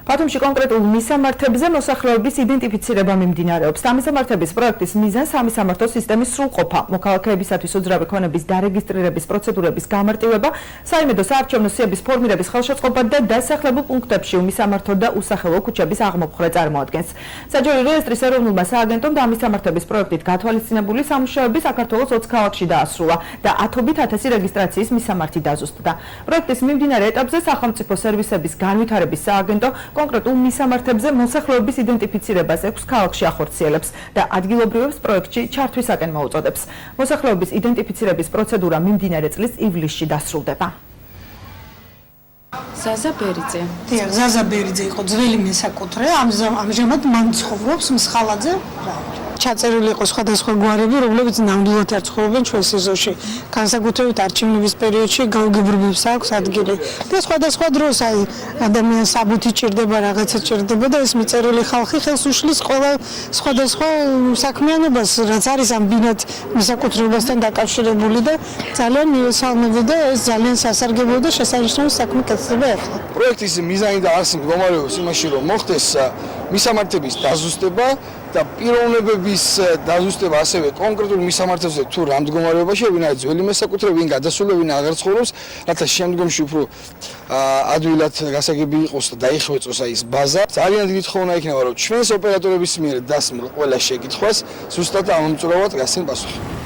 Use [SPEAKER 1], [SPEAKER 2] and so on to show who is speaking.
[SPEAKER 1] ბათუმში კონკრეტულ მისამართებზე მოსახლეობის იდენტიფიცირება მიმდინარეობს. სამისამართების პროექტის მიზანს სამისამართო სისტემის სრულყოფა, მოქალაქეებისათვის უძრავი ქონების დარეგისტრირების პროცედურების გამარტივება, საიმედო საარჩევნო სიების ფორმირების ხელშეწყობა და დასახლებულ პუნქტებში უმისამართო და უსახელო ქუჩების აღმოფხვრა წარმოადგენს. საჯარო რეესტრის ეროვნულმა სააგენტომ დამისამართების პროექტით გათვალისწინებული სამუშაოები საქართველოს 20 ქალაქში დაასრულა და 10,000 რეგისტრაციის მისამართი დაზუსტდა. პროექტის მიმდინარე ეტაპზე სახელმწიფო სერვისების განვითარების სააგენტო კონკრეტულ მისამართებზე მოსახლეობის იდენტიფიცირებას 6 ქალაქში ახორციელებს და ადგილობრივებს პროექტში ჩართვისაკენ მოუწოდებს. მოსახლეობის იდენტიფიცირების პროცედურა მიმდინარე წლის ივლისში დასრულდება.
[SPEAKER 2] ზაზა ბერიძე.
[SPEAKER 3] დიახ, ზაზა ბერიძე იყო ძველი მესაკუთრე, ამჟამად მან ცხოვრობს მსხალაძე. ჩაწერილი იყო სხვადასხვა გვარები, რომლებიც ნამდვილად არ ცხოვრობენ ჩვენ სეზონში. განსაკუთრებით არჩევნების პერიოდში გაუგებრობებს აქვს ადგილი. და სხვადასხვა დროს აი ადამიანს საბუთი ჭირდება, რაღაცა ჭირდება და ეს მიწერილი ხალხი ხელს უშლის ყველა სხვადასხვა საქმიანობას, რაც არის ამ ბინად მესაკუთრეობასთან დაკავშირებული და ძალიან მიესალმები და ეს ძალიან სასარგებლო და შესანიშნავი საქმე კეთდება ახლა.
[SPEAKER 4] პროექტის მიზანი და არსი მდგომარეობის იმაში, რომ მოხდეს მისამართების დაზუსტება და პიროვნებების დაზუსტება ასევე კონკრეტულ მისამართებზე თუ რა მდგომარეობაში ვინ არის ძველი მესაკუთრე, ვინ გადასული, ვინ აღარ ცხოვრობს, რათა შემდგომში უფრო ადვილად გასაგები იყოს და დაიხვეწოს აი ეს ბაზა. ძალიან დიდი თხოვნა იქნება, რომ ჩვენს ოპერატორების მიერ დასმულ ყველა შეკითხვას ზუსტად ამომწურავად გასცენ პასუხი.